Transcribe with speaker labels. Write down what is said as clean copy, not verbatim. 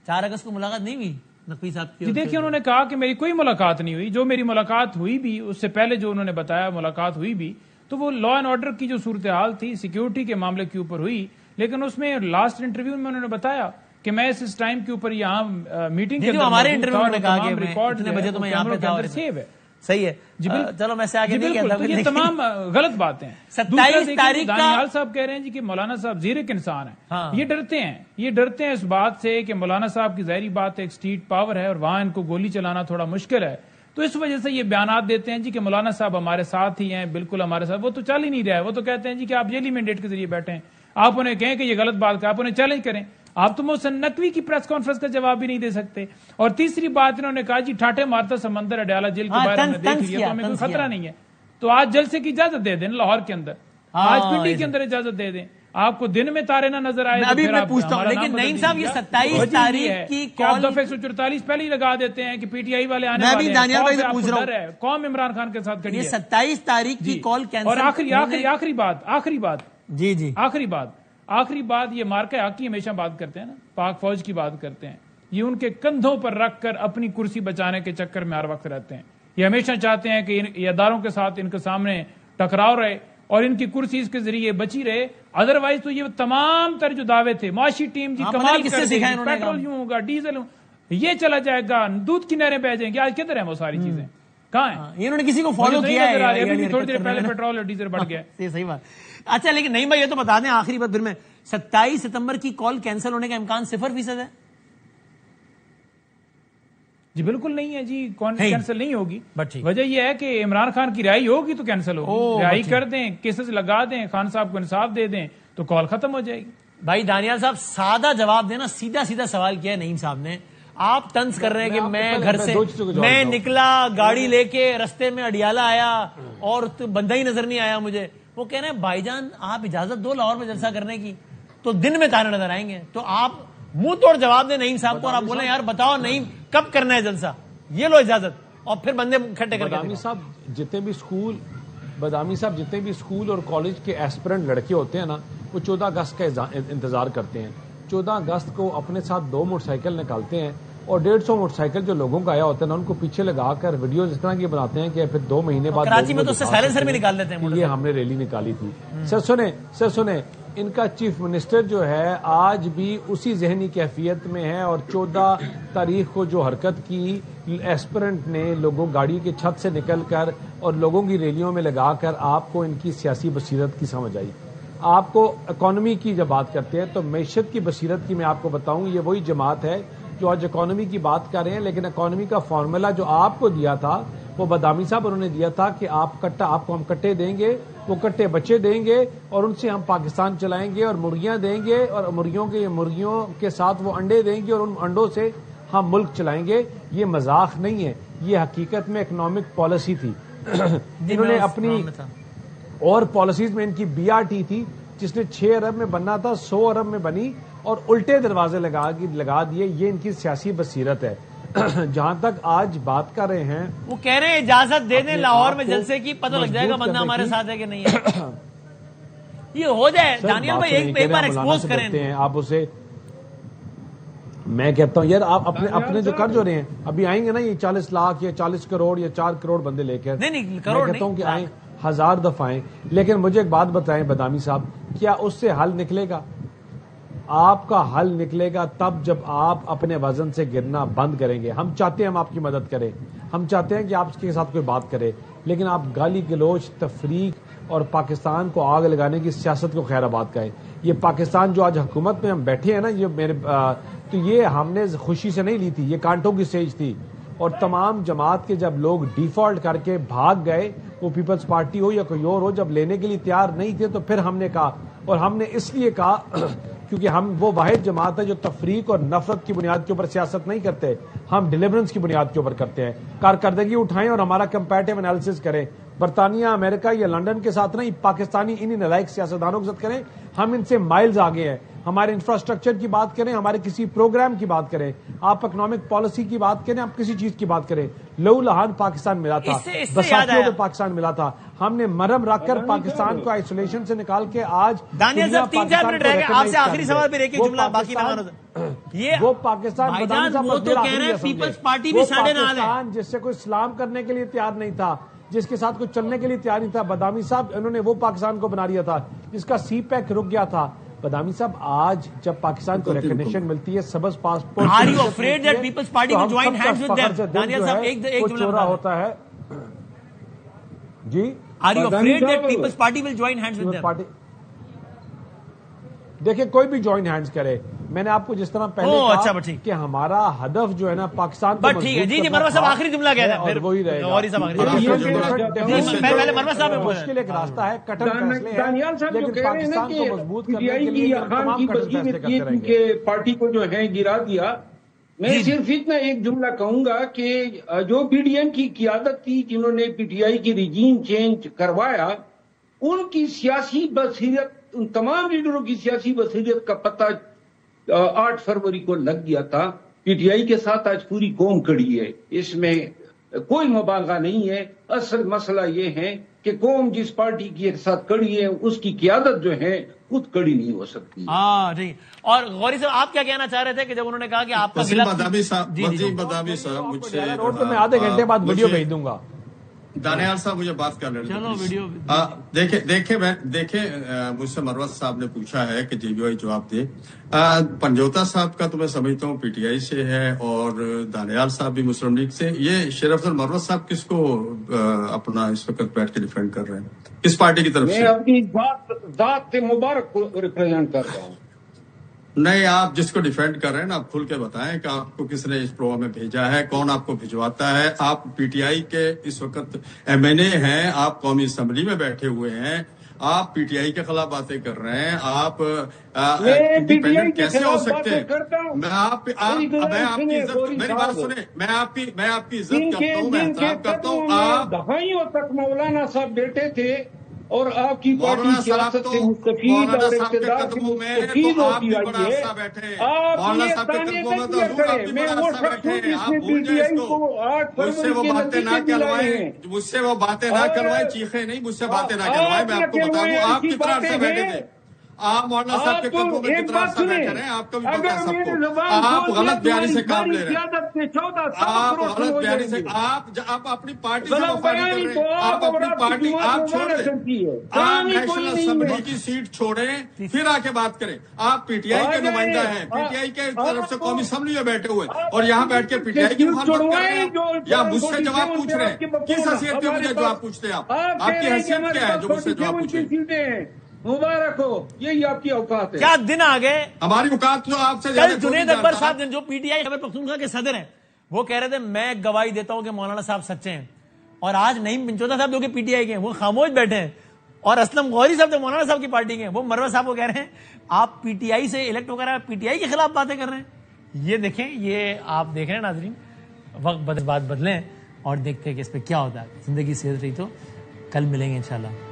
Speaker 1: 4 اگست کو ملاقات نہیں ہوئی نقوی صاحب کی؟
Speaker 2: دیکھیے انہوں نے کہا کہ میری کوئی ملاقات نہیں ہوئی. جو میری ملاقات ہوئی بھی اس سے پہلے جو انہوں نے بتایا ملاقات ہوئی بھی تو وہ لا اینڈ آرڈر کی جو صورتحال تھی سیکیورٹی کے معاملے کے اوپر ہوئی. لیکن اس میں لاسٹ انٹرویو میں انہوں نے بتایا کہ میں اس ٹائم کے اوپر یہاں میٹنگ کے
Speaker 1: ہمارے انٹرویو میں کہا کہ
Speaker 2: ریکارڈ
Speaker 1: بجے تو میں یہاں پہ
Speaker 2: سیو ہے.
Speaker 1: صحیح ہے. چلو میں سے آگے نہیں کہتا.
Speaker 2: یہ تمام غلط باتیں ہیں.
Speaker 1: 27 تاریخ کا
Speaker 2: دانیال صاحب کہہ رہے ہیں جی کہ مولانا صاحب زیرک انسان ہیں. یہ ڈرتے ہیں اس بات سے کہ مولانا صاحب کی ظاہری بات ایک اسٹیٹ پاور ہے اور وہاں ان کو گولی چلانا تھوڑا مشکل ہے. تو اس وجہ سے یہ بیانات دیتے ہیں جی کہ مولانا صاحب ہمارے ساتھ ہی ہیں, بالکل ہمارے ساتھ. وہ تو چل ہی نہیں رہا ہے. وہ تو کہتے ہیں جی کہ آپ جیلی مینڈیٹ کے ذریعے بیٹھے ہیں. آپ انہیں کہیں کہ یہ غلط بات کا, آپ انہیں چیلنج کریں. آپ تو محسن نقوی کی پریس کانفرنس کا جواب بھی نہیں دے سکتے. اور تیسری بات انہوں نے کہا جی ٹھاٹے مارتا سمندر اڈیالہ جیل کے باہر ہم نے دیکھ لیا تو ہمیں کوئی خطرہ نہیں ہے. تو آج جلسے کی اجازت دے دیں لاہور کے اندر, آج پنڈی کے اندر اجازت دے دیں. آپ کو دن میں تارے نہ نظر آئے
Speaker 1: ابھی میں پوچھتا ہوں. لیکن نعیم صاحب یہ 27 تاریخ کی
Speaker 2: کال 144 پہلے ہی لگا دیتے ہیں کہ پی ٹی آئی والے آنے والے ہیں.
Speaker 1: میں بھی دانیال بھائی سے پوچھ رہا ہوں,
Speaker 2: قوم عمران خان کے ساتھ کھڑی ہے.
Speaker 1: یہ 27 تاریخ کی کال کینسل.
Speaker 2: اور آخری بات
Speaker 1: جی
Speaker 2: آخری بات یہ مارکا حق کی ہمیشہ بات کرتے ہیں نا, پاک فوج کی بات کرتے ہیں. یہ ان کے کندھوں پر رکھ کر اپنی کرسی بچانے کے چکر میں ہر وقت رہتے ہیں. یہ ہمیشہ چاہتے ہیں کہ یہ اداروں کے ساتھ ان کے سامنے ٹکراؤ رہے اور ان کی کرسی اس کے ذریعے بچی رہے. ادروائز تو یہ تمام تر جو دعوے تھے معاشی ٹیم جی کمال کر دے گی, پیٹرول یوں ہوگا, ڈیزل یہ چلا جائے گا, دودھ کی نہریں بہ جائیں گی. آج کدھر ہیں وہ ساری چیزیں, کہاں ہیں؟
Speaker 1: انہوں نے کسی کو فالو کیا ہے.
Speaker 2: ابھی تھوڑی دیر پہلے پیٹرول اور ڈیزل بڑھ گیا.
Speaker 1: صحیح بات. اچھا لیکن نہیں بھائی یہ تو بتا دیں آخری بات پھر میں, 27 ستمبر کی کال کینسل ہونے کا امکان 0% ہے؟
Speaker 2: جی بالکل نہیں ہے جی, کینسل نہیں ہوگی. وجہ یہ ہے کہ عمران خان کی رہائی ہوگی تو کینسل ہوگی. رہائی کر دیں, کیسز لگا دیں, خان صاحب کو انصاف دے دیں تو کال ختم ہو جائے گی.
Speaker 1: بھائی دانیال صاحب سادہ جواب دینا, سیدھا سوال کیا ہے نعیم صاحب نے. آپ طنز کر رہے ہیں کہ میں گھر سے میں نکلا گاڑی لے کے, رستے میں اڈیالہ آیا اور بندہ ہی نظر نہیں آیا مجھے. وہ کہہ رہے ہیں بھائی جان آپ اجازت دو لاہور میں جلسہ کرنے کی تو دن میں تارے نظر آئیں گے. تو آپ منہ توڑ جواب دیں نعیم صاحب کو اور آپ بولیں یار بتاؤ نعیم کب کرنا ہے جلسہ, یہ لو اجازت, اور پھر بندے کھٹے کر کے.
Speaker 3: بدامی صاحب جتنے بھی اسکول اور کالج کے ایسپرنٹ لڑکے ہوتے ہیں نا, وہ 14 اگست کا انتظار کرتے ہیں. 14 اگست کو اپنے ساتھ 2 موٹر سائیکل نکالتے ہیں اور 150 موٹر سائیکل جو لوگوں کا آیا ہوتا ہے نا ان کو پیچھے لگا کر ویڈیوز اس طرح کی بناتے ہیں کہ پھر 2 مہینے بعد
Speaker 1: کراچی میں تو سائلنسر بھی نکال لیتے ہیں.
Speaker 3: یہ ہم نے ریلی نکالی تھی. سر سنیں ان کا چیف منسٹر جو ہے آج بھی اسی ذہنی کیفیت میں ہے, اور 14 تاریخ کو جو حرکت کی ایسپرنٹ نے لوگوں گاڑی کے چھت سے نکل کر اور لوگوں کی ریلیوں میں لگا کر, آپ کو ان کی سیاسی بصیرت کی سمجھ آئی. آپ کو اکانومی کی جب بات کرتے ہیں تو معیشت کی بصیرت کی میں آپ کو بتاؤں, یہ وہی جماعت ہے جو آج اکانومی کی بات کر رہے ہیں. لیکن اکانومی کا فارمولا جو آپ کو دیا تھا وہ بدامی صاحب انہوں نے دیا تھا کہ آپ کو ہم کٹے دیں گے, وہ کٹے بچے دیں گے اور ان سے ہم پاکستان چلائیں گے, اور مرغیاں دیں گے اور مرغیوں کے ساتھ وہ انڈے دیں گے اور ان انڈوں سے ہم ملک چلائیں گے. یہ مذاق نہیں ہے, یہ حقیقت میں اکنامک پالیسی تھی. انہوں نے اپنی اور پالیسیز میں ان کی BRT تھی جس نے 6 ارب میں بننا تھا 100 ارب میں بنی اور الٹے دروازے لگا دیے. یہ ان کی سیاسی بصیرت ہے. جہاں تک آج بات کر رہے ہیں
Speaker 1: وہ کہہ رہے ہیں اجازت دے دیں لاہور میں جلسے کی, پتہ لگ جائے گا بندہ ہمارے ساتھ ہے کہ نہیں ہے. یہ ہو جائے دانیال بھائی ایک بار ایکسپوز کریں
Speaker 3: آپ اسے. میں کہتا ہوں یار آپ اپنے جو کر جو رہے ہیں ابھی آئیں گے نا یہ 40 لاکھ یا 40 کروڑ یا 4 کروڑ بندے لے کر,
Speaker 1: نہیں کروڑ
Speaker 3: کہتا ہوں کہ آئیں 1000 دفعہ آئیں. لیکن مجھے ایک بات بتائیں بدامی صاحب, کیا اس سے حل نکلے گا؟ آپ کا حل نکلے گا تب جب آپ اپنے وزن سے گرنا بند کریں گے. ہم چاہتے ہیں ہم آپ کی مدد کریں, ہم چاہتے ہیں کہ آپ اس کے ساتھ کوئی بات کرے, لیکن آپ گالی گلوچ تفریق اور پاکستان کو آگ لگانے کی سیاست کو خیر آباد کریں. یہ پاکستان جو آج حکومت میں ہم بیٹھے ہیں نا, تو یہ ہم نے خوشی سے نہیں لی تھی, یہ کانٹوں کی سٹیج تھی. اور تمام جماعت کے جب لوگ ڈیفالٹ کر کے بھاگ گئے, وہ پیپلز پارٹی ہو یا کوئی اور ہو, جب لینے کے لیے تیار نہیں تھے تو پھر ہم نے کہا, اور ہم نے اس لیے کہا کیونکہ ہم وہ واحد جماعت ہے جو تفریق اور نفرت کی بنیاد کے اوپر سیاست نہیں کرتے, ہم ڈیلیورنس کی بنیاد کے اوپر کرتے ہیں. کارکردگی اٹھائیں اور ہمارا کمپیریٹیو انالیسس کریں. برطانیہ، امریکہ یا لندن کے ساتھ نہیں، پاکستانی انہی نالائق سیاستدانوں کے ساتھ کریں. ہم ان سے مائلز آگے ہیں. ہمارے انفراسٹرکچر کی بات کریں، ہمارے کسی پروگرام کی بات کریں، آپ اکنامک پالیسی کی بات کریں، آپ کسی چیز کی بات کریں. لہو لہان پاکستان ملا تھا، بساتیوں کو پاکستان ملا تھا. ہم نے مرہم رکھ کر پاکستان کو آئسولیشن سے نکال کے آج
Speaker 1: دانیال صاحب 3-4 منٹ رہ گئے. آپ سے آخری سوال پہ ایک جملہ باقی
Speaker 3: وہ پاکستان
Speaker 1: وہ تو کہہ رہے ہیں پیپلز پارٹی بھی ساڑھے نال ہے،
Speaker 3: جس سے کوئی سلام کرنے کے لیے تیار نہیں تھا، جس کے ساتھ کوئی چلنے کے لیے تیار نہیں تھا. بادامی صاحب انہوں نے وہ پاکستان کو بنا دیا تھا جس کا سی پیک رک گیا تھا. بادامی صاحب آج جب پاکستان کو ریکگنیشن ملتی ہے، سبز passport,
Speaker 1: Are you afraid that People's Party will join hands with them? Danial sahab ایک جملہ
Speaker 3: چورا ہوتا ہے. جی
Speaker 1: Are you afraid that People's Party will join hands with them?
Speaker 3: دیکھیں کوئی بھی جوائن ہینڈز کرے. میں نے آپ کو جس طرح پہلے کہا کہ ہمارا ہدف جو ہے نا پاکستان کو
Speaker 1: ٹھیک ہے. جی مروہ صاحب آخری جملہ کہہ رہے ہیں،
Speaker 3: وہی رہے گا. مشکل ایک راستہ ہے، کٹن فیصلے ہیں، لیکن پاکستان کو مضبوط کرنے کے لیے تمام کٹن فیصلے کرتے رہیں گے.
Speaker 4: پارٹی کو جو ہے گرا دیا. میں صرف اتنا ایک جملہ کہوں گا کہ جو پی ڈی ایم کی قیادت تھی، جنہوں نے پی ٹی آئی کی ریجیم چینج کروایا، ان کی سیاسی بصیرت، ان تمام لیڈروں کی سیاسی بصیرت کا پتہ 8 فروری کو لگ گیا تھا. پی ٹی آئی کے ساتھ آج پوری قوم کڑی ہے، اس میں کوئی مبالغہ نہیں ہے. اصل مسئلہ یہ ہے کہ قوم جس پارٹی کے ساتھ کڑی ہے، اس کی قیادت جو ہے خود کڑی نہیں ہو سکتی.
Speaker 1: ہاں ٹھیک. اور غوری صاحب آپ کیا کہنا چاہ رہے تھے کہ جب انہوں نے کہا کہ آپ کا
Speaker 5: بادامی صاحب مجھ سے
Speaker 3: میں آدھے گھنٹے بعد ویڈیو بھیج دوں گا.
Speaker 5: دانیال صاحب مجھے بات کر رہے دیکھیں مجھ سے مروت صاحب نے پوچھا ہے کہ جی آئی جواب دے. پنجوتا صاحب کا تو میں سمجھتا ہوں پی ٹی آئی سے ہے، اور دانیال صاحب بھی مسلم لیگ سے. یہ شرف المروت صاحب کس کو اپنا اس وقت بیٹھ کے ڈیفینڈ کر رہے ہیں، کس پارٹی کی طرف سے؟
Speaker 4: میں اپنی ذات مبارک کو ریپرزینٹ کر رہا ہوں.
Speaker 5: نہیں، آپ جس کو ڈیفینڈ کر رہے ہیں نا، آپ کھل کے بتائیں کہ آپ کو کس نے اس پروگرام میں بھیجا ہے، کون آپ کو بھجواتا ہے. آپ پی ٹی آئی کے اس وقت ایم این اے ہیں، آپ قومی اسمبلی میں بیٹھے ہوئے ہیں، آپ پی ٹی آئی کے خلاف باتیں کر رہے ہیں. آپ انڈیپینڈنٹ کیسے ہو سکتے ہیں؟ میں آپ کی عزت، میری بات سنیں، میں آپ کی عزت کرتا ہوں، میں احترام کرتا ہوں. آپ
Speaker 4: دہائیوں تک مولانا صاحب بیٹھے تھے اور آپ کی پارٹی سیاست سے مستفید اور اقتدار سے مستفید ہوتی آئی ہے. آپ یہ تانے نہ کیا کریں. میں وہ شخص ہوں جس نے پی ٹی آئی کو 8 فروری کے نتیجے دلائے ہیں.
Speaker 5: مجھ سے وہ باتیں نہ کروائیں، چیخیں نہیں، مجھ سے باتیں نہ کروائیں. میں آپ کو بتا دوں آپ کتنا عرصہ بیٹھے تھے. آپ مولانا صاحب کے قدموں میں کتنا عرصہ بیٹھے رہے ہیں، آپ کا بھی پتا ہے سب کو. آپ غلط بیانی سے کام لے رہے ہیں. آپ غلط بیانی سے آپ اپنی پارٹی سے وفا نہیں کر رہے ہیں. آپ اپنی پارٹی آپ چھوڑ دیں، آپ نیشنل اسمبلی کی سیٹ چھوڑیں، پھر آ کے بات کریں. آپ پی ٹی آئی کے نمائندہ ہیں، پی ٹی آئی کے طرف سے قومی اسمبلی میں بیٹھے ہوئے، اور یہاں بیٹھ کے پی ٹی آئی کی مخالفت کر رہے ہیں، یا مجھ سے جواب پوچھ رہے ہیں. کس حیثیت پہ مجھے جواب پوچھتے ہیں آپ؟ آپ کی حیثیت کیا ہے جو مجھ سے جواب پوچھیں؟
Speaker 4: مبارک ہو، یہی آپ کی اوقات ہے.
Speaker 1: کیا دن آ گئے
Speaker 5: ہماری اوقات تو آپ سے.
Speaker 1: کل جنید اکبر صاحب جو P T I Khyber Pakhtunkhwa کے صدر ہیں، وہ کہہ رہے تھے میں گواہی دیتا ہوں کہ مولانا صاحب سچے ہیں. اور آج نعیم پنجوتا صاحب جو کہ پی ٹی آئی کے ہیں، وہ خاموش بیٹھے ہیں. اور اسلم غوری صاحب جو مولانا صاحب کی پارٹی کے ہیں، وہ مروہ صاحب کو کہہ رہے ہیں آپ پی ٹی آئی سے الیکٹ ہو کر پی ٹی آئی کے خلاف باتیں کر رہے ہیں. یہ دیکھیں، یہ آپ دیکھ رہے ہیں ناظرین، وقت بات بدلیں اور دیکھتے ہیں کہ اس پہ کیا ہوتا ہے. زندگی صحت رہی تو کل ملیں گے انشاءاللہ.